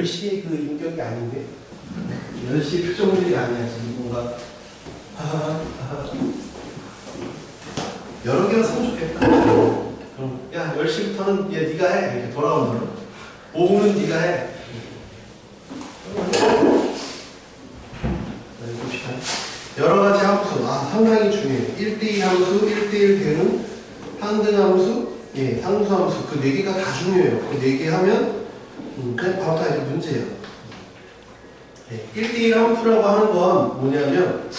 10시의 그 인격이 아닌데 10시의 표정들이 아니야. 지금 뭔가 여러 개가 쓰면 좋겠다. 그럼 야 10시부터는 야 네가 해. 이렇게 돌아오는 거로. 오후는 네가 해. 봅시다. 여러 가지 함수. 상당히 중요해요. 1대2 함수, 1대1 대응, 상등함수, 상수함수. 그 4개가 다 중요해요. 그 4개 하면 그냥 바로 다 이제 문제예요. 1대1 함수라고 하는 건 뭐냐면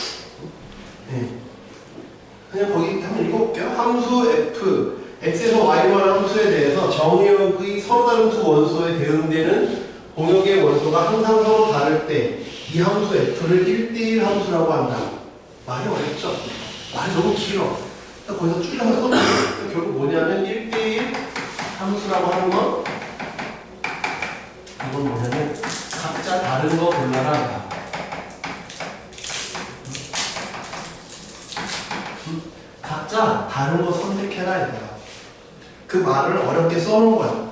그냥 거기 한번 읽어볼게요. 함수 F, X에서 Y로 하는 함수에 대해서 정의역의 서로 다른 두 원소에 대응되는 공역의 원소가 항상 서로 다를 때 이 함수 F를 1대1 함수라고 한다. 말이 어렵죠? 말이 너무 길어. 거기서 줄여서 써볼게요. 결국 뭐냐면 1대1 함수라고 하는 건 이건 뭐냐면 각자 다른 거 골라라. 각자 다른 거 선택해라 이거야. 그 말을 어렵게 써놓은 거야.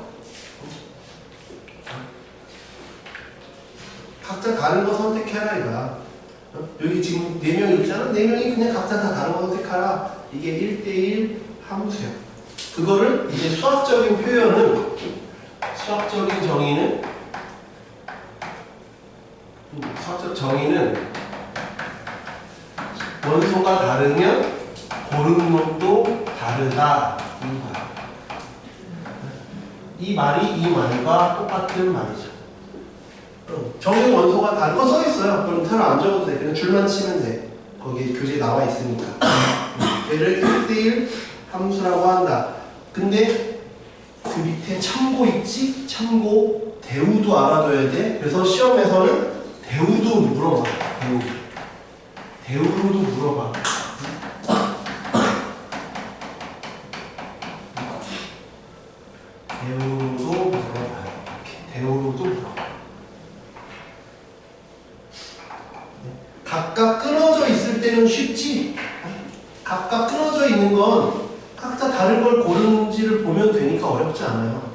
각자 다른 거 선택해라 이거야. 여기 지금 4명 있잖아. 4명이 그냥 각자 다 다른 거 선택하라. 이게 1대1 함수야. 그거를 이제 수학적인 표현은 수학적 정의는 원소가 다르면 고른 놈도 다르다. 이 말이 이 말과 똑같은 말이죠. 정의 원소가 다른 거 써있어요. 그럼 새로 안 적어도 돼. 그냥 줄만 치면 돼. 거기 교재에 나와 있으니까. 얘를 1대1 함수라고 한다. 근데 그 밑에 참고 있지? 참고 대우도 알아둬야 돼. 그래서 시험에서는 대우도 물어봐. 대우로도 물어봐. 대우로도 물어봐. 각각 끊어져 있을 때는 쉽지? 각각 끊어져 있는 건 각자 다른 걸 고르는지를 보면 되니까 어렵지 않아요.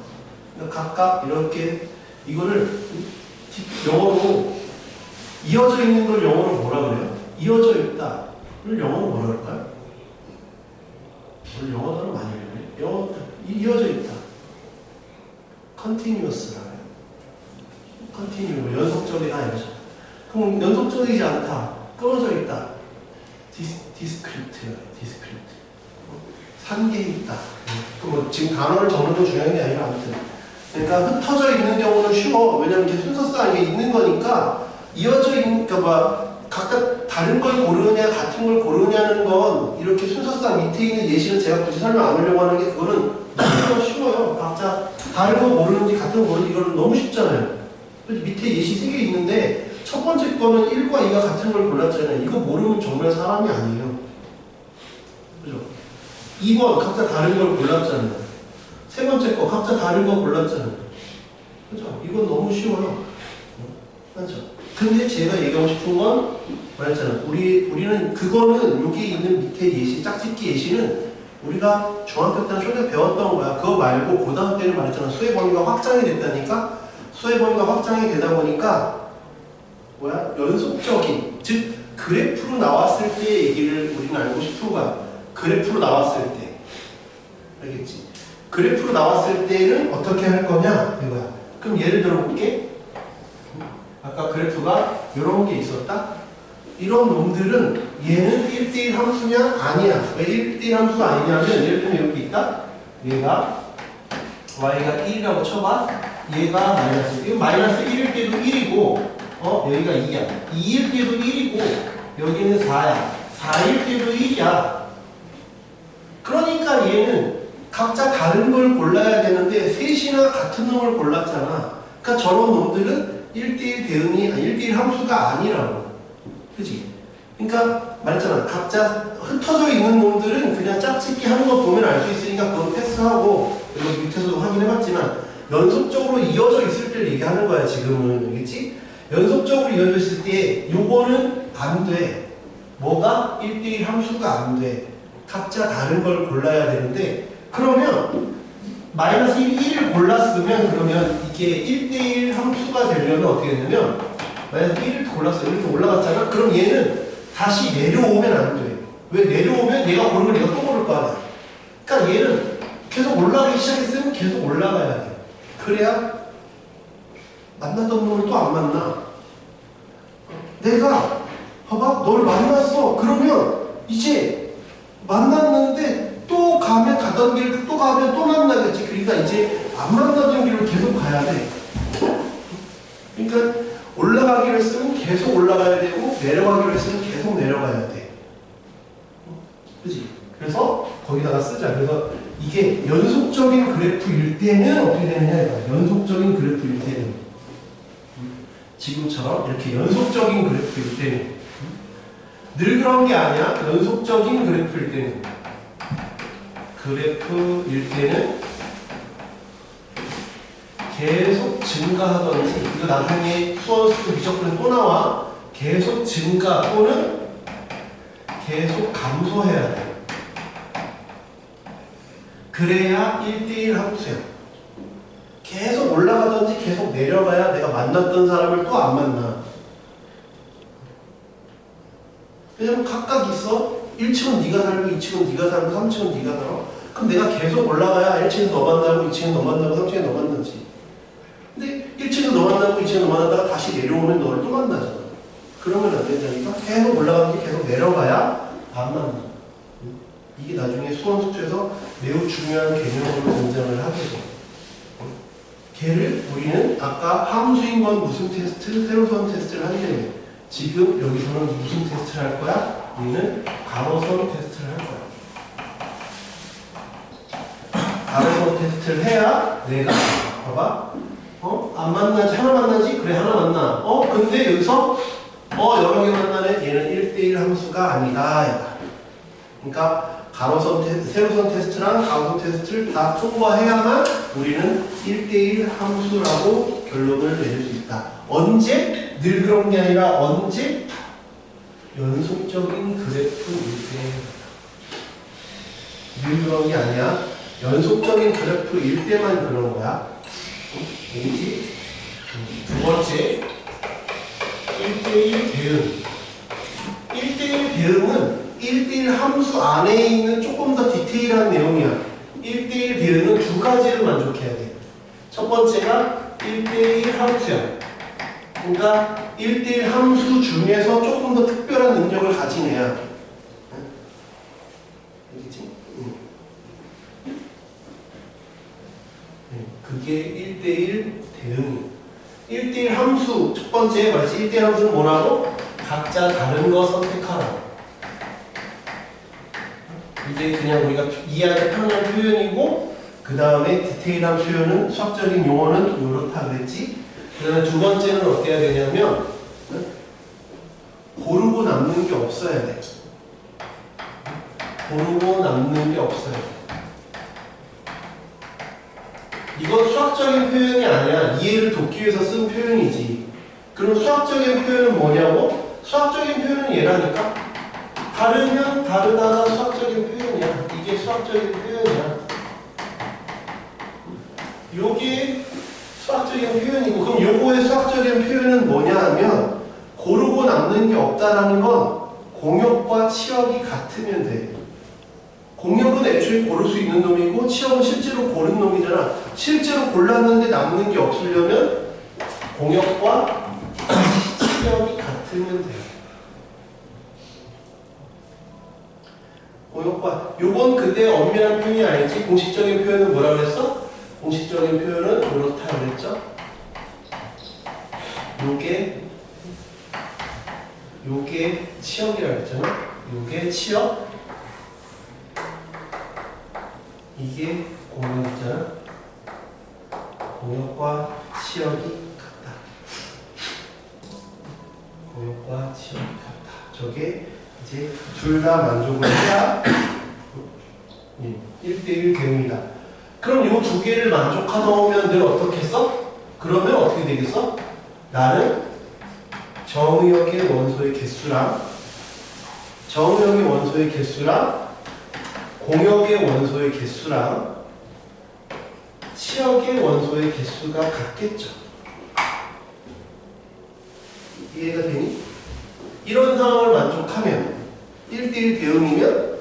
그러니까 각각 이렇게 이거를 영어로 이어져 있는 걸 영어로 뭐라 그래요? 이어져 있다. 를 영어로 뭐라 그럴까요? 오늘 영어 단어 많이 배우네. 영어 이어져 있다. continuous라고 해요. continue 연속적이다 이거죠. 그럼 연속적이지 않다. 끊어져 있다. discrete. 산계에 있다. 뭐 지금 단어를 적는 건 중요한 게 아니라 아무튼. 그러니까 흩어져 있는 경우는 쉬워. 왜냐면 이게 순서상 이게 있는 거니까 이어져 있는 그러니까 각각 다른 걸 고르느냐 같은 걸 고르느냐는 건 이렇게 순서상 밑에 있는 예시는 제가 굳이 설명 안 하려고 하는 게 그거는 너무 쉬워요. 각자 다른 거 고르는지 같은 거 고르는지 이거는 너무 쉽잖아요. 밑에 예시 3개 있는데 첫 번째 거는 1과 2가 같은 걸 골랐잖아요. 이거 모르면 정말 사람이 아니에요. 그죠? 2번 각자 다른 걸 골랐잖아요. 세 번째 거 각자 다른 거 골랐잖아요. 그죠? 이건 너무 쉬워요. 맞죠? 근데 제가 얘기하고 싶은 건 말했잖아요. 우리는 그거는 여기 있는 밑에 예시, 짝짓기 예시는 우리가 중학교 때는 초등학교 배웠던 거야. 그거 말고 고등학교 때는 말했잖아. 수의 범위가 확장이 됐다니까. 수의 범위가 확장이 되다 보니까 연속적인, 즉 그래프로 나왔을 때 얘기를 우리는 알고 싶은 거야. 그래프로 나왔을 때. 알겠지? 그래프로 나왔을 때는 어떻게 할 거냐? 이거야. 그럼 예를 들어 볼게. 아까 그래프가 이런 게 있었다? 이런 놈들은 얘는 1대1 함수냐? 아니야. 왜 1대1 함수가 아니냐면 예를 들면 여기 있다? 얘가 y가 1이라고 쳐봐. 얘가 마이너스. 이거 마이너스 1일 때도 1이고 여기가 2야. 2일 때도 1이고 여기는 4야. 4일 때도 1이야. 그러니까 얘는 각자 다른 걸 골라야 되는데 셋이나 같은 놈을 골랐잖아. 그러니까 저런 놈들은 1대1 대응이 1대1 함수가 아니라고. 그치? 그러니까 말했잖아. 각자 흩어져 있는 놈들은 그냥 짝짓기 하는 거 보면 알 수 있으니까 그건 패스하고 이거 밑에서도 확인해봤지만 연속적으로 이어져 있을 때를 얘기하는 거야 지금은. 알겠지? 연속적으로 이어져 있을 때 요거는 안 돼. 뭐가? 1대1 함수가 안 돼. 각자 다른 걸 골라야 되는데 그러면 마이너스 1을 골랐으면 그러면 이게 1대1 함수가 되려면 어떻게 되냐면 마이너스 1을 골랐어. 이렇게 올라갔잖아. 그럼 얘는 다시 내려오면 안 돼. 왜 내려오면 얘가 고른 걸 얘가 또 고를 거 아니야. 그러니까 얘는 계속 올라가기 시작했으면 계속 올라가야 돼. 그래야 만났던 놈을 또 안 만나. 내가 봐봐 너를 만났어. 그러면 이제 만났는데 또 가면 가던 길 또 가면 또 만나겠지. 그러니까 이제 안 만나던 길로 계속 가야 돼. 그러니까 올라가기로 했으면 계속 올라가야 되고 내려가기로 했으면 계속 내려가야 돼. 그치? 그래서 거기다가 쓰자. 그래서 이게 연속적인 그래프일 때는 어떻게 되느냐 이거야. 연속적인 그래프일 때는 지금처럼 이렇게 연속적인 그래프일 때는 늘 그런 게 아니야. 연속적인 그래프일 때는 계속 증가하던지 이거 나중에 수원수도 미적분에 또 나와. 계속 증가 또는 계속 감소해야 돼. 그래야 1대1 함수야. 계속 올라가든지 계속 내려가야 내가 만났던 사람을 또 안 만나. 왜냐면 각각 있어. 1층은 네가 살고 2층은 네가 살고 3층은 네가 살아. 그럼 내가 계속 올라가야 1층은 너 만나고 2층은 너 만나고 3층은 너 만나지. 근데 1층은 너 만나고 2층은 너 만나다가 다시 내려오면 너를 또 만나잖아. 그러면 안 된다니까. 계속 올라가는 게 계속 내려가야 안 만나. 이게 나중에 수원 숙제에서 매우 중요한 개념으로 등장을 하게 돼. 걔를 우리는 아까 함수인 건 무슨 테스트, 세로선 테스트를 한다며. 지금 여기서는 무슨 테스트를 할 거야? 우리는 가로선 테스트를 할 거야. 가로선 테스트를 해야 내가 봐봐. 안 만나지? 하나 만나지? 그래 하나 만나. 근데 여기서 여러 개 만나네. 얘는 1대1 함수가 아니다. 그러니까 가로선 세로선 테스트랑 가로선 테스트를 다 통과해야만 우리는 1대1 함수라고 결론을 내릴 수 있다. 언제? 늘 그런 게 아니라 언제? 연속적인 그래프일 때. 늘 그런 게 아니야. 연속적인 그래프일 때만 그런 거야. 뭐지? 두 번째 1대1 대응. 1대1 대응은 1대1 함수 안에 있는 조금 더 디테일한 내용이야. 1대1 대응은 두 가지를 만족해야 돼. 첫 번째가 1대1 함수야. 그러니까 1대1 함수 중에서 조금 더 특별한 능력을 가진 애야. 알겠지? 그게 1대1 대응이야. 1대1 함수 첫 번째 말이지. 1대1 함수는 뭐라고? 각자 다른 거 선택하라. 이게 그냥 우리가 이해하기 편한 표현이고, 그 다음에 디테일한 표현은 수학적인 용어는 이렇다 그랬지. 그 다음에 두 번째는 어떻게 해야 되냐면 고르고 남는 게 없어야 돼. 고르고 남는 게 없어야 돼. 이건 수학적인 표현이 아니야. 이해를 돕기 위해서 쓴 표현이지. 그럼 수학적인 표현은 뭐냐고? 수학적인 표현은 얘라니까? 다르면 다르다가 수학적인 표현이야. 이게 수학적인 표현이야. 요게 수학적인 표현이고, 그럼 요거의 수학적인 표현은 뭐냐 하면 고르고 남는 게 없다라는 건 공역과 치역이 같으면 돼. 공역은 애초에 고를 수 있는 놈이고 치역은 실제로 고른 놈이잖아. 실제로 골랐는데 남는 게 없으려면 공역과 치역이 같으면 돼. 공역과 요건 근데 엄밀한 표현이 아니지. 공식적인 표현은 뭐라 그랬어? 공식적인 표현은 이렇다 그랬죠? 요게 치역이라고 했잖아. 요게 치역, 이게 공역이잖아. 공역과 치역이 같다. 공역과 치역이 같다. 저게 이제 둘 다 만족을 해야 1대1 대응이다. 그럼 요 두 개를 만족하면 늘 어떻게 써? 그러면 어떻게 되겠어? 나는 정의역의 원소의 개수랑 정의역의 원소의 개수랑 공역의 원소의 개수랑 치역의 원소의 개수가 같겠죠. 이해가 되니? 이런 상황을 만족하면 1대1 대응이면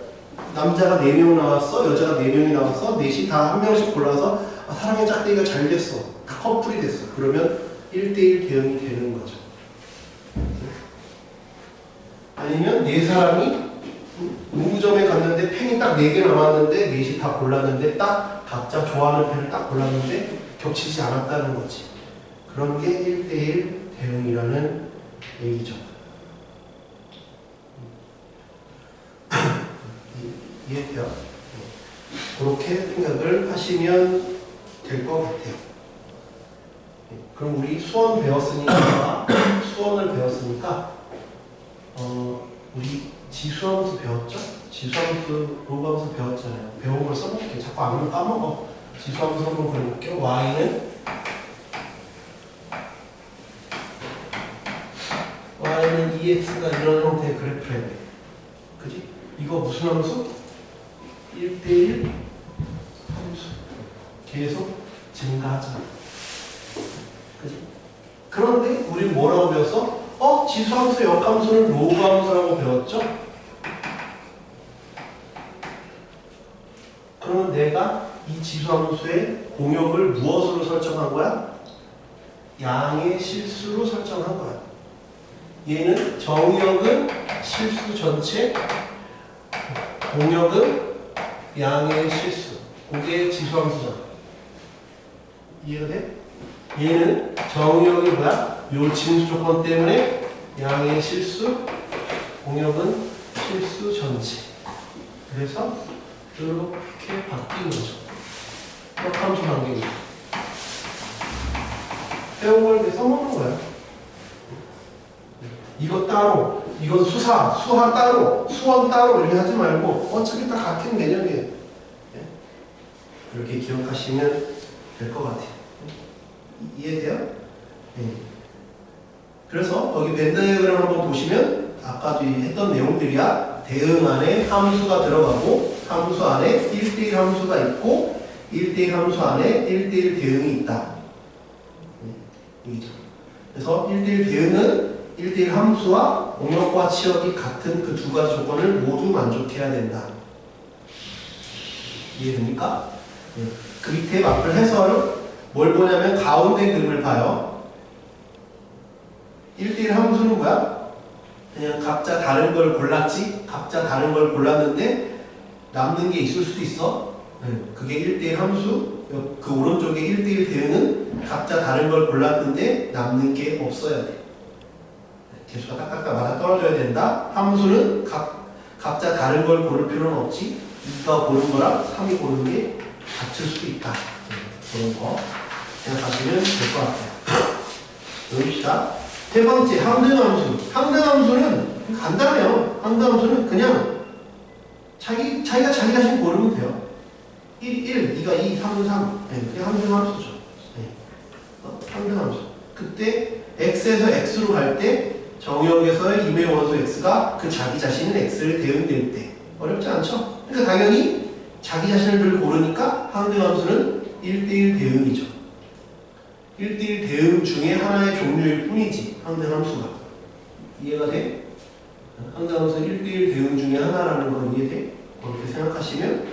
남자가 4명 나왔어, 여자가 4명이 나왔어, 넷이 다 한 명씩 골라서 사랑의 짝대기가 잘 됐어, 다 커플이 됐어. 그러면 1대1 대응이 되는 거죠. 아니면 4사람이 문구점에 갔는데 펜이 딱 4개 남았는데 넷이 다 골랐는데 딱 각자 좋아하는 펜을 딱 골랐는데 겹치지 않았다는 거지. 그런 게 1대1 대응이라는 얘기죠. 이해돼요? 그렇게 생각을 하시면 될 것 같아요. 그럼 우리 수원 배웠으니까 우리 지수함수 배웠죠? 지수함수 로그함수 배웠잖아요. 배운 걸 써볼게요. 자꾸 안 까먹어. 지수함수 한번 그려볼게요. y는 2x가 이런 형태의 그래프래요. 그지? 이거 무슨 함수? 1대1 함수. 계속 증가하잖아. 그지? 그런데 우리는 뭐라고 배웠어? 지수함수, 역함수는 로그함수라고 배웠죠? 그러면 내가 이 지수함수의 공역을 무엇으로 설정한 거야? 양의 실수로 설정한 거야. 얘는 정역은 실수 전체, 공역은 양의 실수. 그게 지수함수잖아. 이해가 돼? 얘는 정역이 뭐야? 요 진수 조건 때문에 양의 실수, 공역은 실수 전체. 그래서 이렇게 바뀐 거죠. 역함수 관계죠. 배운 걸 이렇게 써먹는 거야. 이거 따로, 이건 수하 따로, 수원 따로 이렇게 하지 말고 어차피 다 같은 개념이에요. 이렇게 기억하시면 될 것 같아요. 이해돼요? 네. 그래서 거기 벤 다이어그램 한번 보시면 아까 했던 내용들이야. 대응 안에 함수가 들어가고 함수 안에 1대1 함수가 있고 1대1 함수 안에 1대1 대응이 있다. 이죠. 그래서 1대1 대응은 1대1 함수와 공역과 치역이 같은 그 두 가지 조건을 모두 만족해야 된다. 이해됩니까? 그 밑에 마플 해설은 뭘 보냐면 가운데 그림을 봐요. 1대1 함수는 뭐야? 그냥 각자 다른 걸 골랐지? 각자 다른 걸 골랐는데 남는 게 있을 수도 있어. 그게 1대1 함수. 그 오른쪽에 1대1 대응은 각자 다른 걸 골랐는데 남는 게 없어야 돼. 개수가 딱딱딱 맞아 떨어져야 된다. 함수는 각자 다른 걸 고를 필요는 없지. 2가 고른 거랑 3이 고른 게 같을 수도 있다. 그런 거 생각하시면 될 것 같아요. 여기시다. 세 번째, 항등함수. 항등함수는 간단해요. 항등함수는 그냥 자기가 자기 자신 고르면 돼요. 1, 2가 2, 3, 3. 네, 그게 항등함수죠. 네. 항등함수. 그때 x에서 x로 갈 때 정역에서의 임의 원소 x가 그 자기 자신은 x를 대응될 때 어렵지 않죠? 그러니까 당연히 자기 자신을 늘 고르니까 항등함수는 1대1 대응이죠. 1대1 대응 중에 하나의 종류일 뿐이지, 항등함수가. 이해가 돼? 항등함수는 1대1 대응 중에 하나라는 건 이해돼? 그렇게 생각하시면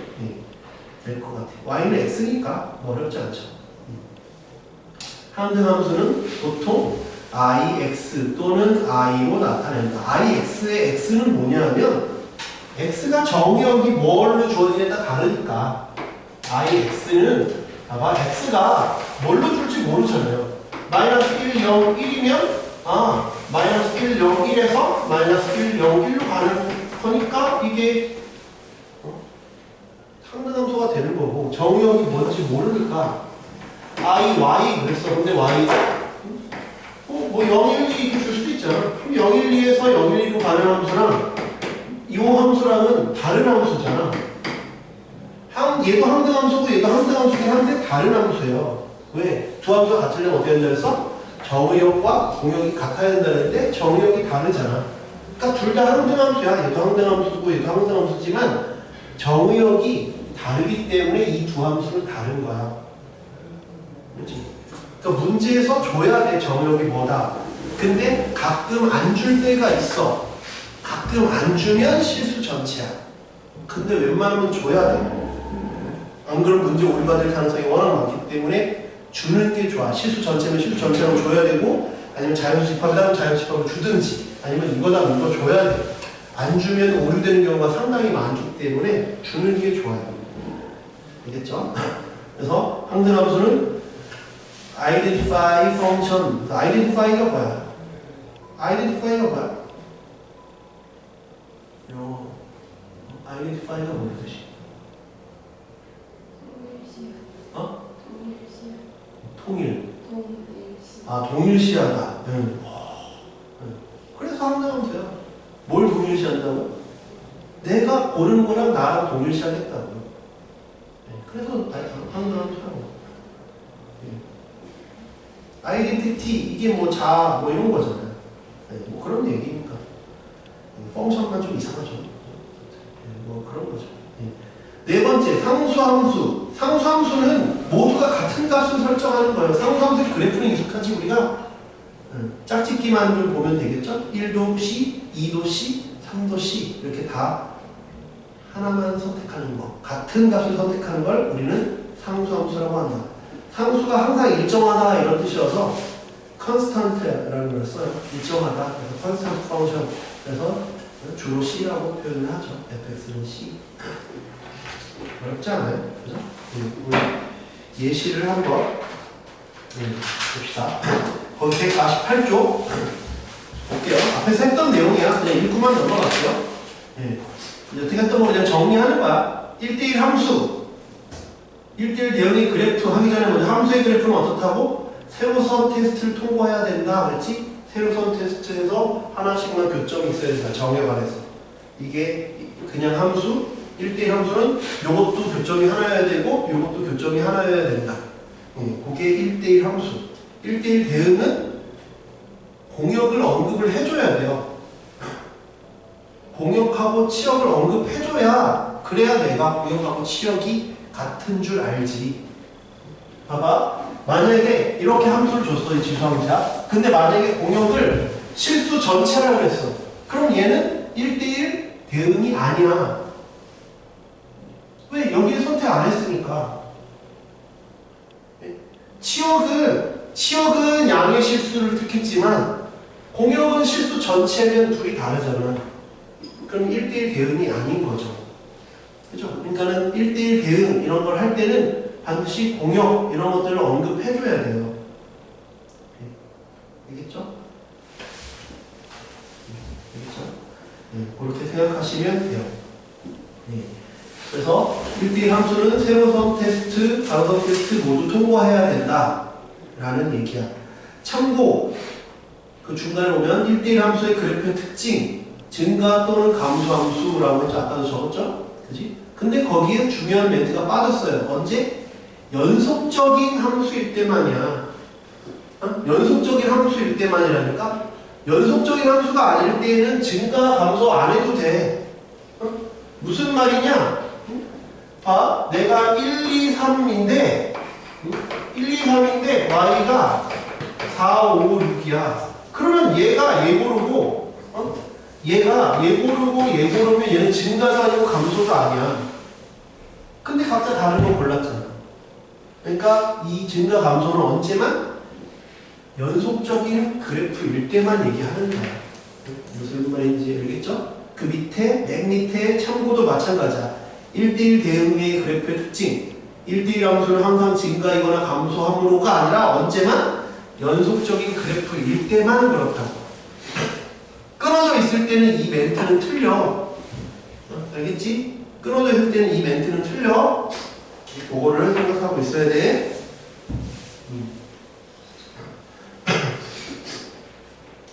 될 것 같아요. y는 x니까 어렵지 않죠. 항등함수는 보통 ix 또는 i로 나타낸다. ix의 x는 뭐냐면 x가 정역이 뭘로 주어지냐에 따라 다르니까 ix는 봐봐, x가 뭘로 줄지 모르잖아요. 마이너스 1, 0, 1이면 마이너스 1, 0, 1에서 마이너스 1, 0, 1로 가는 거니까 이게 상등함수가 되는 거고 정역이 뭔지 모르니까 y 그랬어. 근데 y가 뭐 0, 1, 2 줄 수도 있잖아. 그럼 0, 1, 2에서 0, 1, 2로 가는 함수랑 이 함수랑은 다른 함수잖아. 얘도 항등함수고 얘도 항등함수긴 한데 다른 함수예요. 왜? 두 함수가 같으려면 어떻게 된다 했어? 정역과 공역이 같아야 된다는데 정역이 다르잖아. 그러니까 둘 다 항등함수야. 얘도 항등함수고 얘도 항등함수지만 정역이 다르기 때문에 이 두 함수는 다른 거야. 그렇지? 그러니까 문제에서 줘야 돼. 정역이 뭐다. 근데 가끔 안 줄 때가 있어. 가끔 안 주면 실수 전체야. 근데 웬만하면 줘야 돼. 안 그러면 문제 오류받을 가능성이 워낙 많기 때문에 주는 게 좋아. 실수 전체면 실수 전체라고 줘야 되고, 아니면 자연수 집합이라면 자연수 집합을 주든지, 아니면 이거다 이거 줘야 돼. 안 주면 오류되는 경우가 상당히 많기 때문에 주는 게 좋아요. 알겠죠? 그래서 항등함수는 identify function. identify가 뭐야? identify가 뭐야? identify가 뭐야 뜻이? 통일. 동일시하다. 그래서 항등함수야. 뭘 동일시한다고? 내가 고르는 거랑 나랑 동일시하겠다고. 그래서 항등함수라고. 아이덴티티 이게 뭐 자 뭐 이런 거잖아요. 뭐 그런 얘기니까. 펑션만 좀 이상하죠. 뭐 그런 거죠. 네 번째 상수함수. 상수함수는 모두가 같은 값을 설정하는 거예요. 상수함수의 그래프는 익숙하지 우리가. 짝짓기만 좀 보면 되겠죠? 1도 C, 2도 C, 3도 C 이렇게 다 하나만 선택하는 거. 같은 값을 선택하는 걸 우리는 상수함수라고 한다. 상수가 항상 일정하다 이런 뜻이어서 constant라는 걸 써요. 일정하다. 그래서 constant function. 그래서 주로 C라고 표현을 하죠. fx는 C. 어렵지 않아요? 그죠? 우리 예시를 한번 봅시다. 거기 148쪽 볼게요. 앞에서 했던 내용이야. 그냥 읽고만 넘어갈게요. 어떻게 했던 거 그냥 정리하는 거야. 1대1 함수. 1대1 대응의 그래프 하기 전에 먼저 함수의 그래프는 어떻다고? 세로선 테스트를 통과해야 된다. 그랬지? 세로선 테스트에서 하나씩만 교점이 있어야 된다. 정역 안에서. 이게 그냥 함수. 1대1 함수는 요것도 교점이 하나여야 되고 요것도 교점이 하나여야 된다. 그게 1대1 함수. 1대1 대응은 공역을 언급을 해줘야 돼요. 공역하고 치역을 언급해줘야 그래야 내가 공역하고 치역이 같은 줄 알지. 봐봐. 만약에 이렇게 함수를 줬어. 이 지수함수야. 근데 만약에 공역을 실수 전체라고 했어. 그럼 얘는 1대1 대응이 아니야. 왜? 여기에 선택 안 했으니까. 치역은 양의 실수를 택했지만 공역은 실수 전체면 둘이 다르잖아. 그럼 1대1 대응이 아닌 거죠. 그죠? 그러니까는 1대1 대응 이런 걸 할 때는 반드시 공역 이런 것들을 언급해줘야 돼요. 알겠죠? 알겠죠? 그렇게 생각하시면 돼요. 그래서 1대1 함수는 세로선 테스트, 가로선 테스트 모두 통과해야 된다 라는 얘기야. 참고 그 중간에 보면 1대1 함수의 그래프의 특징 증가 또는 감소 함수라고 해서 아까도 적었죠? 그지? 근데 거기에 중요한 멘트가 빠졌어요. 언제? 연속적인 함수일 때만이야. 연속적인 함수일 때만이라니까? 연속적인 함수가 아닐 때에는 증가 감소 안 해도 돼. 무슨 말이냐? 봐, 내가 1, 2, 3인데 1, 2, 3인데 y가 4, 5, 6이야. 그러면 얘가 얘 고르고 얘가 얘 고르고 얘 고르면 얘는 증가가 아니고 감소가 아니야. 근데 각자 다른 거 골랐잖아. 그러니까 이 증가 감소는 언제만? 연속적인 그래프일 때만 얘기하는 거야. 무슨 말인지 알겠죠? 그 밑에 맨 밑에 참고도 마찬가지야. 1대1 대응의 그래프의 특징 1대1 함수는 항상 증가이거나 감소함으로가 아니라 언제만? 연속적인 그래프일 때만 그렇다고. 끊어져 있을 때는 이 멘트는 틀려. 알겠지? 끊어져 있을 때는 이 멘트는 틀려. 그거를 생각하고 있어야 돼.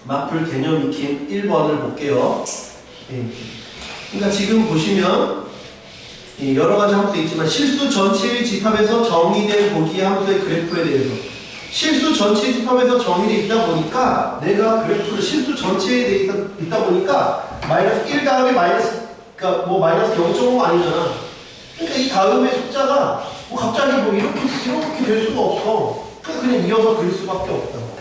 맞풀 개념 익힘 1번을 볼게요. 그러니까 지금 보시면 여러 가지 함수 있지만 실수 전체의 집합에서 정의된 보기의 함수의 그래프에 대해서 실수 전체의 집합에서 정의되어 있다 보니까 내가 그래프를 실수 전체에 대해 있다 보니까 마이너스 1 다음에 그러니까 뭐 마이너스 0.5 아니잖아. 그러니까 이 다음에 숫자가 뭐 갑자기 뭐 이렇게 될 수가 없어. 그냥 이어서 그릴 수밖에 없다고.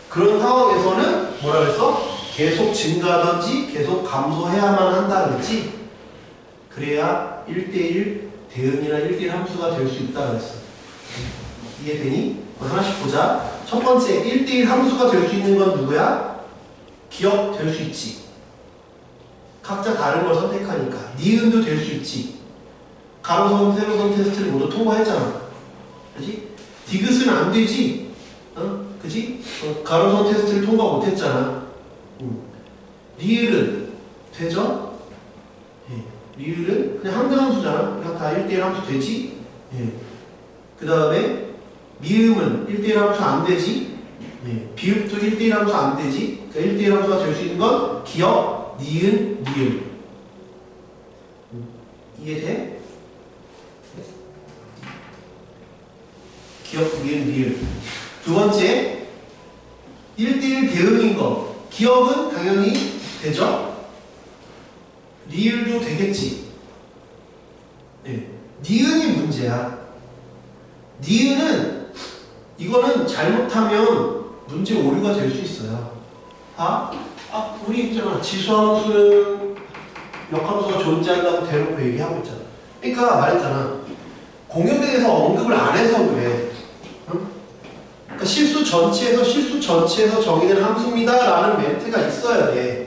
그런 상황에서는 뭐라 그랬어? 계속 증가하든지 계속 감소해야만 한다 그랬지? 그래야 1대1 대응이나 1대1 함수가 될 수 있다 그랬어. 이해되니? 하나씩 보자. 첫 번째, 1대1 함수가 될 수 있는 건 누구야? 기억 될 수 있지. 각자 다른 걸 선택하니까. 니은도 될 수 있지. 가로선, 세로선 테스트를 모두 통과했잖아. 그지? 디귿은 안 되지. 그지? 가로선 테스트를 통과 못했잖아. 리을은 되죠? 예. 리을은 그냥 항등함수잖아. 그냥 다 1대1 함수 되지? 예. 그 다음에 미음은 1대1 함수 안 되지? 예. 비읍도 1대1 함수 안 되지? 그러니까 1대1 함수가 될 수 있는 건 기억, 니은, 리을. 이해돼? 기억, 니은, 리을. 두 번째, 1대1 대응인 거. 기억은 당연히 되죠? 리을도 되겠지. 네. 니은이 문제야. 니은은 이거는 잘못하면 문제 오류가 될 수 있어요. 우리 있잖아. 지수함수는 역함수가 존재한다고 대놓고 얘기하고 있잖아. 그러니까 말했잖아. 공역에 대해서 언급을 안 해서 그래. 그러니까 실수 전체에서 정의된 함수입니다 라는 멘트가 있어야 돼.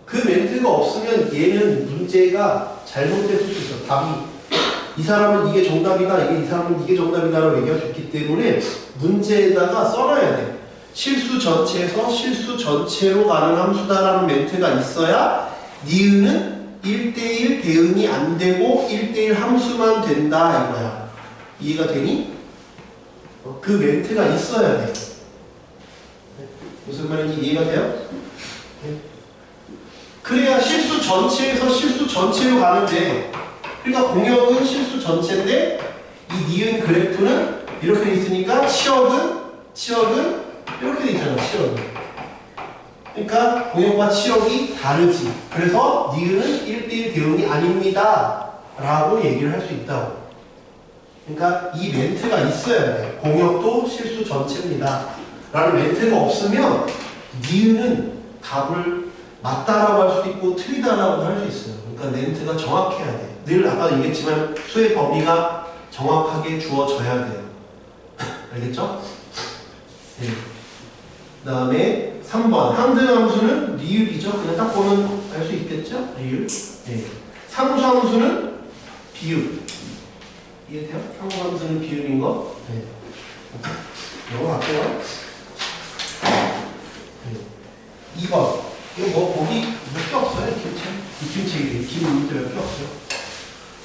그 멘트가 없으면 얘는 문제가 잘못될 수도 있어. 답이 이 사람은 이게 정답이다, 이 사람은 이게 정답이다 라고 얘기할 수 있기 때문에 문제에다가 써놔야 돼. 실수 전체에서 실수 전체로 가는 함수다라는 멘트가 있어야 니은은 1대1 대응이 안 되고 1대1 함수만 된다 이거야. 이해가 되니? 그 멘트가 있어야 돼. 무슨 말인지 이해가 돼요? 그래야 실수 전체에서 실수 전체로 가는데, 그러니까 공역은 실수 전체인데 이 니은 그래프는 이렇게 돼 있으니까 치역은 이렇게 돼 있잖아. 치역은. 그러니까 공역과 치역이 다르지. 그래서 니은은 1대1 대응이 아닙니다 라고 얘기를 할 수 있다고. 그러니까 이 멘트가 있어야 돼. 공역도 실수 전체입니다 라는 멘트가 없으면 니은은 답을 맞다라고 할 수도 있고 틀리다라고 할 수 있어요. 그러니까 멘트가 정확해야 돼. 늘 아까 얘기했지만 수의 범위가 정확하게 주어져야 돼요. 알겠죠? 네. 그 다음에 3번 항등함수는 리을이죠. 그냥 딱 보면 알 수 있겠죠? 리을. 네. 상수함수는 비읍. 이해돼요? 상수함수는 비읍인 거. 네. 넘어갈게요. 네. 2번. 이거 뭐 보기 몇 개 없어요? 김치 김문제 몇 개 없어요?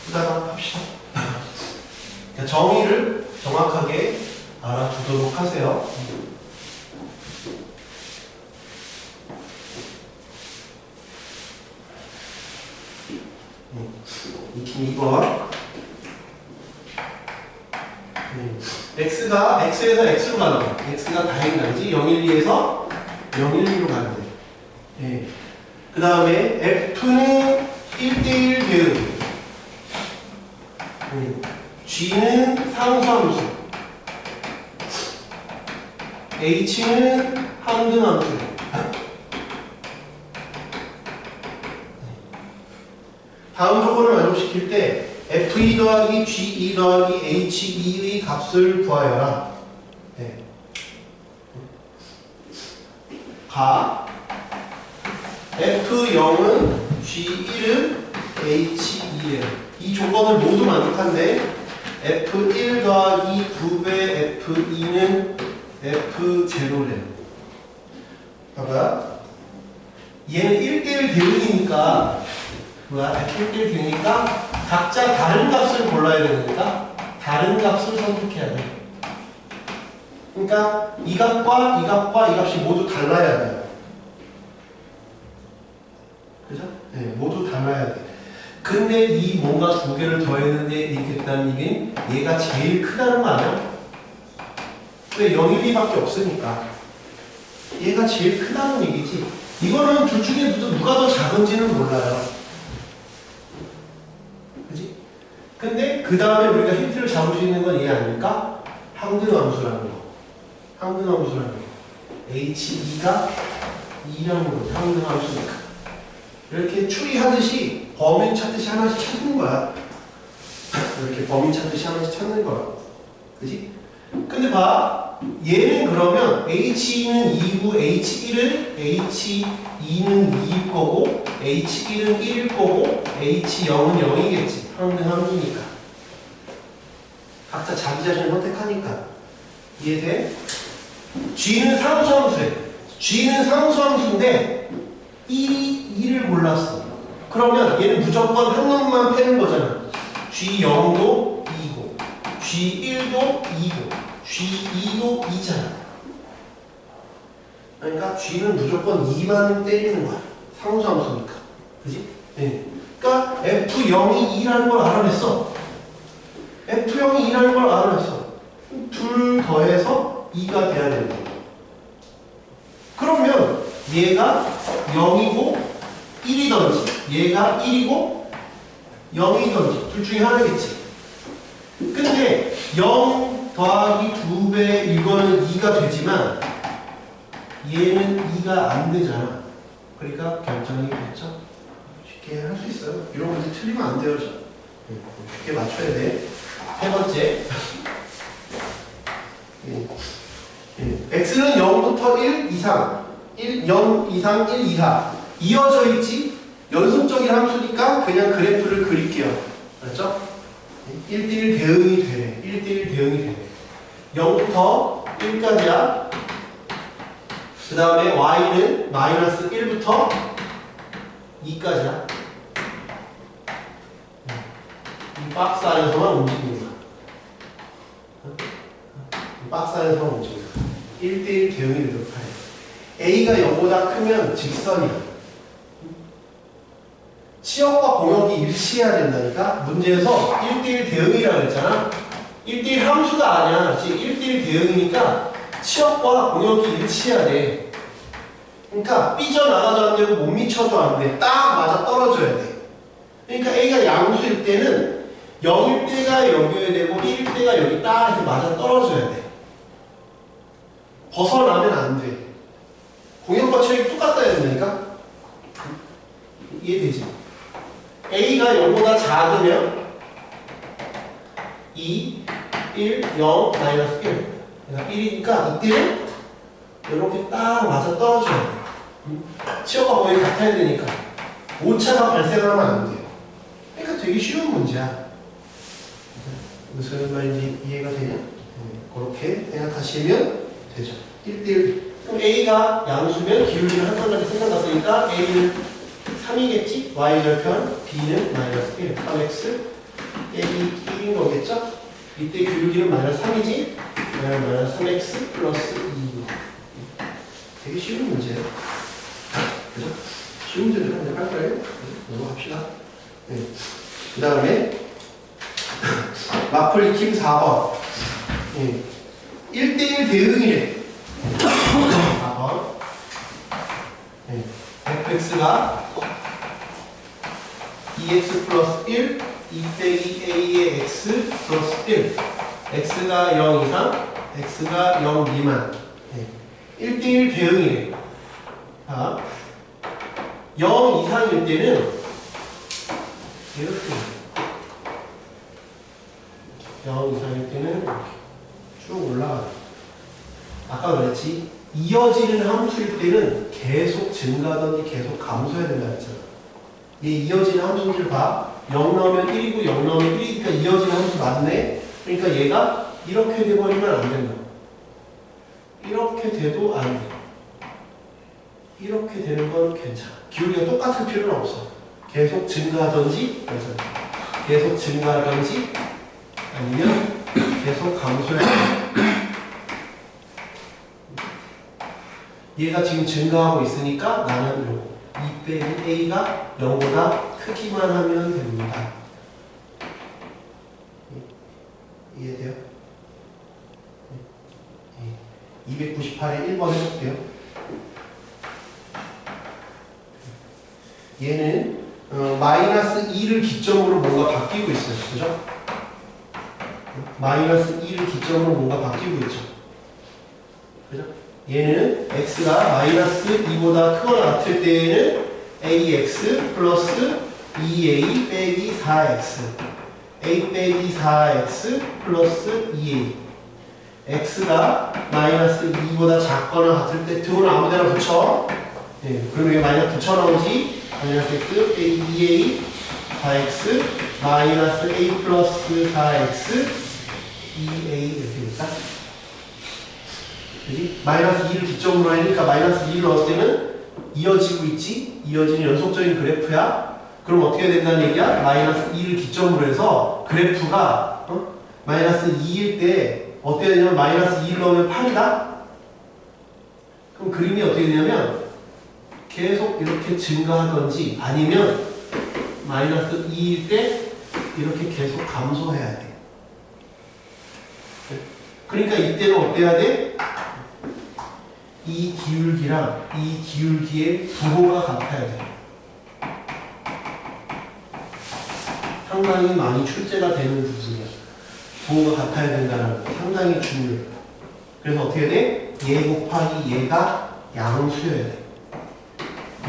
그다가 합시다. 정의를 정확하게 알아두도록 하세요. 익힌 2번. x에서 x로 가는 거. x가 다행이지 012에서 012로 가는 거. 네. 그 다음에 F는 1대1 대응, G는 상수함수, H는 항등함수. 다음 조건을 만족시킬 때 F2 더하기 G2 더하기 H2의 값을 구하여라. 네. 가 F0은 G1은 H2에 이 조건을 모두 만족한데 F1 더하기 2배 F2는 F0래. 봐봐. 얘는 1대1 대응이니까 F1대1 대응이니까 각자 다른 값을 골라야 되니까 다른 값을 선택해야 돼. 그러니까 이 값과 이 값과 이 값이 모두 달라야 돼. 그죠? 네, 모두 달라야 돼. 근데 이 뭔가 두 개를 더했는데 이렇게 됐다는 얘기는 얘가 제일 크다는 거 아니야? 왜 0, 1, 2밖에 없으니까. 얘가 제일 크다는 얘기지. 이거는 둘 중에 누가 더 작은지는 몰라요. 그지? 근데 그 다음에 우리가 힌트를 잡을 수 있는 건 얘 아닐까? 항등함수라는 거. 항등함수라는 거. H2가 2라는 거지. 항등함수니까. 이렇게 추리하듯이 범위 찾듯이 하나씩 찾는 거야. 이렇게 범위 찾듯이 하나씩 찾는 거야. 그지? 근데 봐. 얘는 그러면 H2는 2고 H1은 H2는 2일 거고 H1은 1일 거고 H0은 0이겠지. 항등함수니까. 각자 자기 자신을 선택하니까. 이해돼? G는 상수함수래. G는 상수함수인데 2를 골랐어. 그러면 얘는 무조건 한 놈만 빼는 거잖아. G0도 2고 G1도 2고 G2도 2잖아. 그러니까 G는 무조건 2만 때리는 거야. 상수함수니까. 그지? 네. 그러니까 F0이 2라는 걸 알아냈어. F0이 2라는 걸 알아냈어. 둘 더해서 2가 돼야 된다. 그러면 얘가 0이고 1이던지 얘가 1이고 0이던지 둘 중에 하나겠지. 근데 0 더하기 2배 이거는 2가 되지만 얘는 2가 안 되잖아. 그러니까 결정이 됐죠. 쉽게 할 수 있어요. 이런 문제 틀리면 안 돼요. 쉽게 맞춰야 돼. 세 번째. X는 0부터 1 이상 0 이상 1 이하 이어져 있지. 연속적인 함수니까 그냥 그래프를 그릴게요. 맞죠? 1대1 대응이 되네. 1대1 대응이 되네. 0부터 1까지야. 그 다음에 y는 마이너스 1부터 2까지야. 이 박스 안에서만 움직이는 거야. 이 박스 안에서만 움직이는 거야. 1대1 대응이 되도록 하래. A가 0보다 크면 직선이야. 치역과 공역이 일치해야 된다니까. 문제에서 1대1 대응이라고 했잖아. 1대1 함수가 아니야. 지금 1대1 대응이니까 치역과 공역이 일치해야 돼. 그러니까 삐져나가도 안 되고 못 미쳐도 안 돼. 딱 맞아 떨어져야 돼. 그러니까 A가 양수일 때는 0일 때가 여기에 되고 1일 때가 여기 딱 이렇게 맞아 떨어져야 돼. 벗어나면 안 돼. 공역과 치역이 똑같아야 된다니까. 이해되지? A가 0보다 작으면 2, 1, 0, 마이너스 1. 그러니까 1이니까 이때는 이렇게 딱 맞아 떨어져야 돼. 치역과 공역이 같아야 되니까. 오차가 발생하면 안 돼요. 그러니까 되게 쉬운 문제야. 무슨 말인지 이해가 되냐? 그렇게 생각하시면 되죠. 1대1. 그럼 A가 양수면 기울기는 한 단락에 생각났으니까 A는 3이겠지? Y절편 B는 마이너스 1, 3X A이 1인 거겠죠? 이때 기울기는 마이너스 3이지? 마이너스 3X 플러스 2. 되게 쉬운 문제예요. 그죠? 쉬운 문제를 한번 할 거예요. 넘어갑시다. 네. 그 다음에 마플리킴 4번. 네. 1대1 대응이래. 4번. 네. fx가 2x 플러스 1, 2 빼기 a의 x 플러스 1. x가 0 이상, x가 0 미만. 네. 1대1 대응이래. 자, 0 이상일 때는 이렇게 0 이상일 때는 쭉 올라가요. 아까 그랬지? 이어지는 함수일 때는 계속 증가하든지 계속 감소해야 된다 했잖아. 이 이어지는 함수를 봐. 0 넣으면 1이고 0 넣으면 1이니까 이어지는 함수 맞네? 그러니까 얘가 이렇게 돼버리면 안 된다. 이렇게 돼도 안 돼. 이렇게 되는 건 괜찮아. 기울기가 똑같을 필요는 없어. 계속 증가하든지, 계속 증가하든지, 아니면 계속 감소해야 돼. 얘가 지금 증가하고 있으니까 나는 요거 2 빼기 A가 0보다 크기만 하면 됩니다. 이해돼요? 298에 1번 해볼게요. 얘는 마이너스 2를 기점으로 뭔가 바뀌고 있어요. 그죠? 마이너스 2를 기점으로 뭔가 바뀌고 있죠. 그죠? 얘는 x가 마이너스 2보다 크거나 같을 때에는 ax 플러스 2a 빼기 4x a 빼기 4x 플러스 2a x가 마이너스 2보다 작거나 같을 때 등은 아무데나 붙여. 네, 그럼 이게 마이너스 붙여 나오지. 마이너스 x 빼기 2a 4x 마이너스 a 플러스 4x 2a 이렇게 됐다. 그지? 마이너스 2를 기점으로 하니까 마이너스 2를 넣었을 때는 이어지고 있지? 이어지는 연속적인 그래프야? 그럼 어떻게 된다는 얘기야? 마이너스 2를 기점으로 해서 그래프가 마이너스 2일 때 어떻게 되냐면 마이너스 2를 넣으면 8이다? 그럼 그림이 어떻게 되냐면 계속 이렇게 증가하던지 아니면 마이너스 2일 때 이렇게 계속 감소해야 돼. 그러니까 이때는 어때야 돼? 이 기울기랑 이 기울기의 부호가 같아야 돼. 상당히 많이 출제가 되는 부분이야. 부호가 같아야 된다는 거 상당히 중요해. 그래서 어떻게 돼? 얘 곱하기 얘가 양수여야 돼.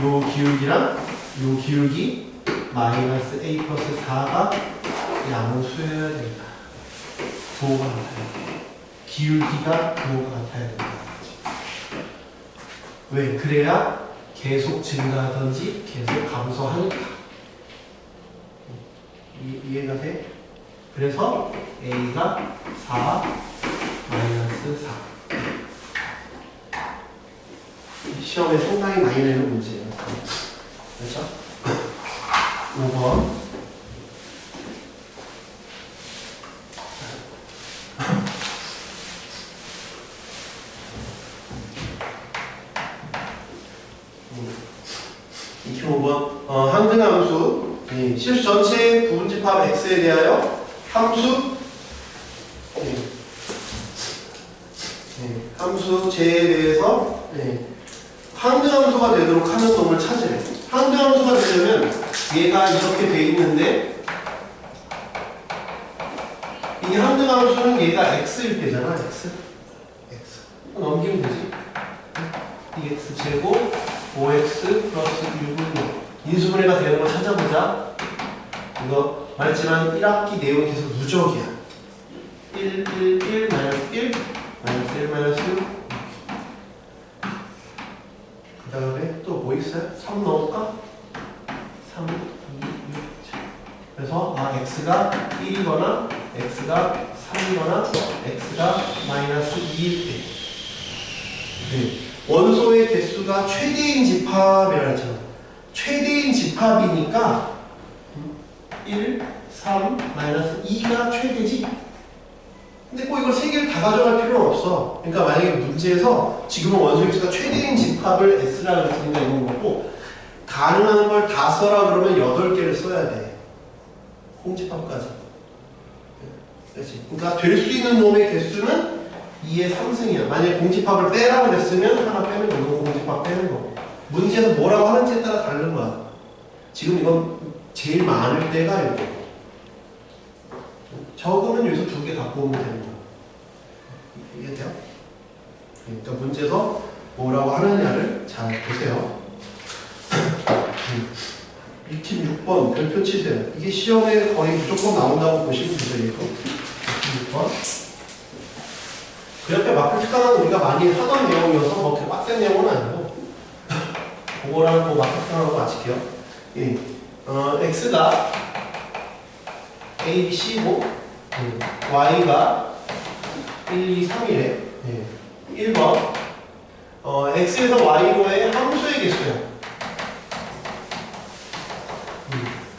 요 기울기랑 요 기울기 마이너스 a 플러스 4가 양수여야 된다. 부호가 같아야 돼. 기울기가 부호가 같아야 된다. 왜? 그래야 계속 증가하든지 계속 감소하니까. 이해가 돼? 그래서 a가 4 마이너스 4. 시험에 상당히 많이 내는 문제예요. 그렇죠? 5번. 항등함수 실수 전체의 부분집합 x에 대하여 함수 함수 j에 대해서 항등함수가 되도록 하는 놈을 찾으래. 항등함수가 되려면 얘가 이렇게 돼 있는데 이 항등함수는 얘가 x일 때잖아. x 넘기면 되지. 2x 제곱 5x 플러스 6은 인수분해가 되는 걸 찾아보자. 이거 말했지만 1학기 내용이 계속 누적이야. 1, 1, 1, 마이너스 1, 마이너스 1, 마이너스 6. 그 다음에 또 뭐 있어요? 3 넣을까? 3, 2, 6. 그래서 x가 1이거나 x가 3이거나 x가 마이너스 2일 때 원소의 개수가 최대인 집합이라고 했잖아. 최대인 집합이니까 1, 3, 마이너스 2가 최대지. 근데 꼭 이걸 3개를 다 가져갈 필요는 없어. 그러니까 만약에 문제에서 지금은 원소의 개수가 최대인 집합을 S라고 했으니까 이런 거고 가능한 걸 다 써라 그러면 8개를 써야 돼. 공집합까지. 그렇지. 그러니까 될 수 있는 놈의 개수는 2의 3승이야. 만약에 공집합을 빼라고 그랬으면 하나 빼는 거고 공집합 빼는 거고. 문제에서 뭐라고 하는지에 따라 다른 거야. 지금 이건 제일 많을 때가 이거. 적으면 여기서 2개 갖고 오면 되는 거야. 이해돼요? 그러니까 문제에서 뭐라고 하느냐를 잘 보세요. 26번 별표 치세요. 이게 시험에 거의 무조건 나온다고 보시면 되죠. 이거 26번. 그 옆에 마크 특강은 우리가 많이 하던 내용이어서 뭐 그렇게 빡센 내용은 아니고 그거랑 뭐 마크 특강하고 맞출게요. 예. x가 a, b, c고 y가 1, 2, 3이래. 예. 1번 x에서 y로의 함수의 개수야.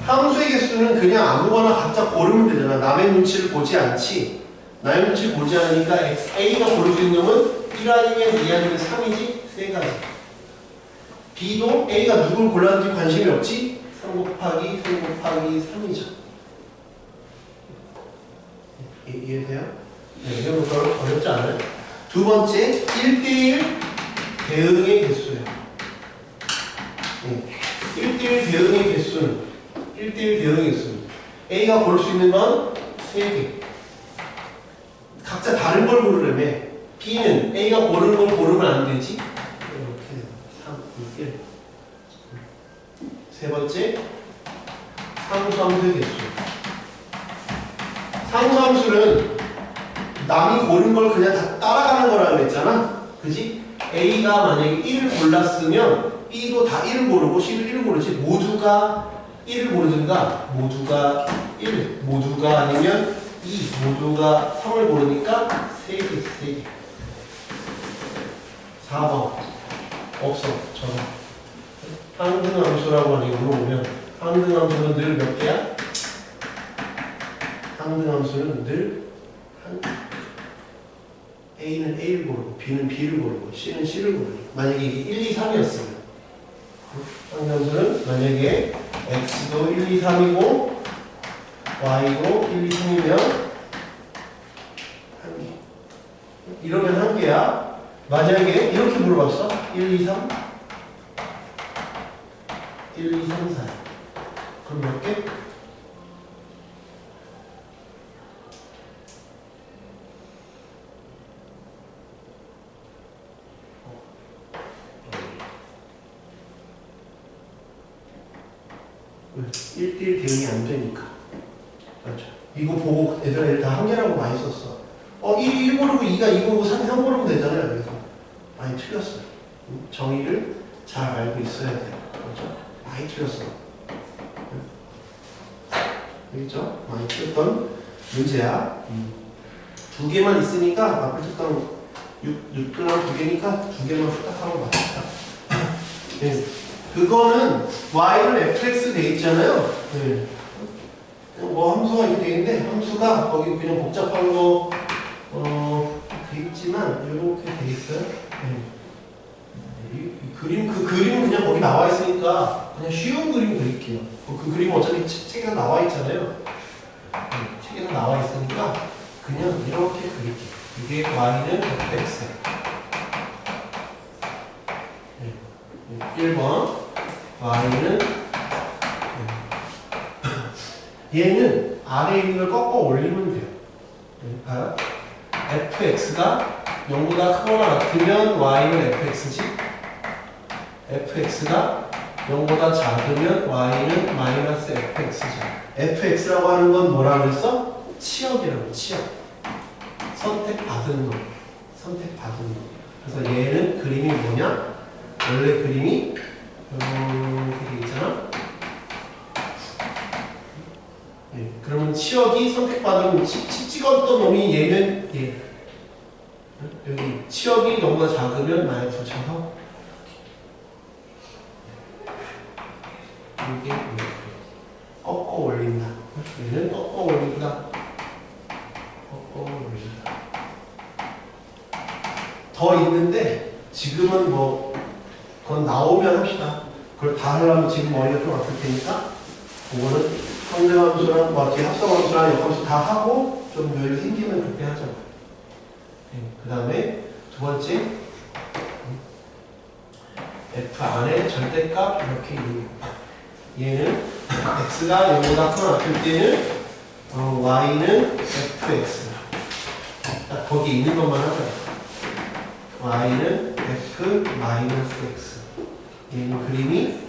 함수의 개수는 그냥 아무거나 각자 고르면 되잖아. 남의 눈치를 보지 않지. 남의 눈치를 보지 않으니까 a가 고를 수 있는 놈은 1 아니면 2 아니면 3이지. 세 가지. b도 a가 누굴 골랐는지 관심이 없지. 3 곱하기 3이죠. 이해돼요? 네, 이건 별로 어렵지 않아요. 두 번째, 1대1 대응의 개수예요. 1대1 대응의 개수는 1대1 대응의 개수는 A가 고를 수 있는 건 3개. 각자 다른 걸 고르려면 B는 A가 고르는 걸 고르면 안 되지. 이렇게 3, 2, 1. 세 번째, 상수함수의 개수. 상수함수는 남이 고른 걸 그냥 다 따라가는 거라고 했잖아. 그지? A가 만약에 1을 골랐으면 B도 다 1을 고르고 C도 1을 고르지. 모두가 1을 고르든가 모두가 1, 모두가 아니면 2, 모두가 3을 고르니까 3개, 3개. 4번 없어. 저거 항등함수라고 하는 게 물어보면 항등함수는 늘 몇 개야? 항등함수는 늘 A는 A를 고르고 B는 B를 고르고 C는 C를 고르고 만약에 이게 1, 2, 3이었으면 항등함수는 만약에 X도 1, 2, 3이고 Y도 1, 2, 3이면 한 개. 이러면 한 개야. 만약에 이렇게 물어봤어. 1, 2, 3 1, 2, 3, 4 그럼 몇 개? 왜? 1대1 대응이 안 되니까. 맞죠? 이거 보고 애들 다 한 개라고 많이 썼어. 1이 1 고르고 2가 2 고르고 3이 3 고르면 되잖아요. 그래서 많이 틀렸어요. 정의를 잘 알고 있어야 돼요. 그렇죠? 많이 틀렸어. 알겠죠? 많이 틀렸던 문제야. 두 개만 있으니까 마플 특강 6등랑 두 개니까 두 개만 후딱하고 맞췄다. 네. 그거는 y는 fx 돼 있잖아요. 네. 뭐 함수가 이렇게 돼 있는데 함수가 거기 그냥 복잡한 거 돼 있지만 이렇게 돼 있어요. 네. 그 그림은 그냥 거기 나와 있으니까 그냥 쉬운 그림 그릴게요. 그 그림은 어차피 책에서 나와 있잖아요. 책에서 나와 있으니까 그냥 이렇게 그릴게요. 이게 y는 fx. 1번 y는 얘는 아래에 있는 걸 꺾어 올리면 돼요. 봐요. fx가 0보다 크거나 같으면 y는 fx지. fx가 0보다 작으면 y는 마이너스 fx지. fx라고 하는 건 뭐라 그랬어? 치역이라고. 치역. 선택받은 놈. 선택받은 놈. 그래서 얘는 그림이 뭐냐? 원래 그림이 이렇게 있잖아. 네, 그러면 치역이 선택받은 찍었던 놈이 얘는 얘. 여기 치역이 0보다 작으면 마이너스 쳐서 이게 꺾어 올린다. 얘는 꺾어 올린다. 꺾어 올린다. 더 있는데 지금은 뭐 그건 나오면 합시다. 그걸 다 하려면 지금 머리가 좀 아플 테니까 그거는 상대함수랑 뭐 뒤에 합성함수랑 역함수 다 하고 좀 여유 생기면 그때 하죠. 네, 그 다음에 두 번째 f 안에 절대값 이렇게 있는 거. 얘는 x가 0보다 크거나 같을 때는 y는 fx. 딱 거기 있는 것만 하죠. y는 f 마이너스 x. 얘는 그림이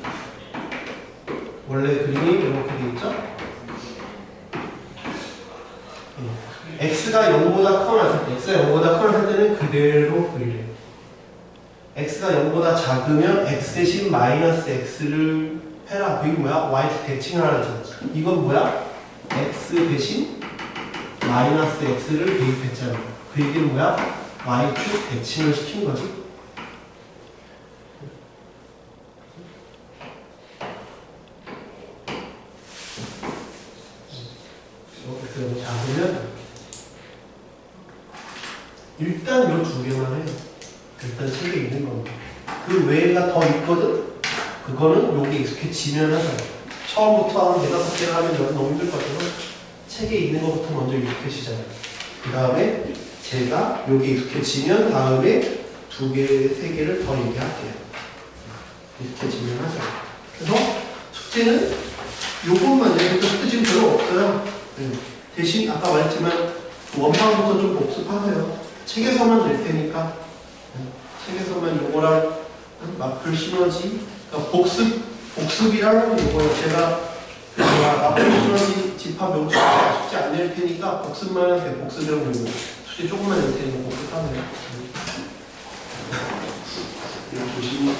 원래 그림이 이렇게 돼 있죠? x가 0보다 크거나 같을 때, x가 0보다 크거나 같을 때는 그대로 그리래요. x가 0보다 작으면 x 대신 마이너스 x를 해라. 그게 뭐야? y 대칭을 하라잖아. 이건 뭐야? x 대신 마이너스 x를 대입했잖아. 그 얘기는 뭐야? y축 대칭을 시킨 거지. 이렇게 작으면 일단 이 두 개만 해요. 일단 책에 있는 겁니다. 그 외가 더 있거든? 그거는 여기 익숙해지면 하잖아. 처음부터 한 4-5개를 하면 여기 너무 힘들 것 같아서 책에 있는 것부터 먼저 익숙해지잖아요. 그 다음에 제가 여기 익숙해지면 다음에 2개, 3개를 더 얘기할게요. 익숙해지면 하죠. 그래서 숙제는 요것만 해요. 숙제 지금 별로 없어요. 대신 아까 말했지만 원파부터 좀 복습하세요. 책에서만 낼 테니까. 책에서만 요거랑 마플 시너지. 그러니까 복습이랑 요거 제가 마플 시너지 집합 명칭 쉽지 안 낼 테니까 복습만 하세요. 복습이랑 요거. 수지 조금만 낼 테니까 복습하세요. 이거 조심히.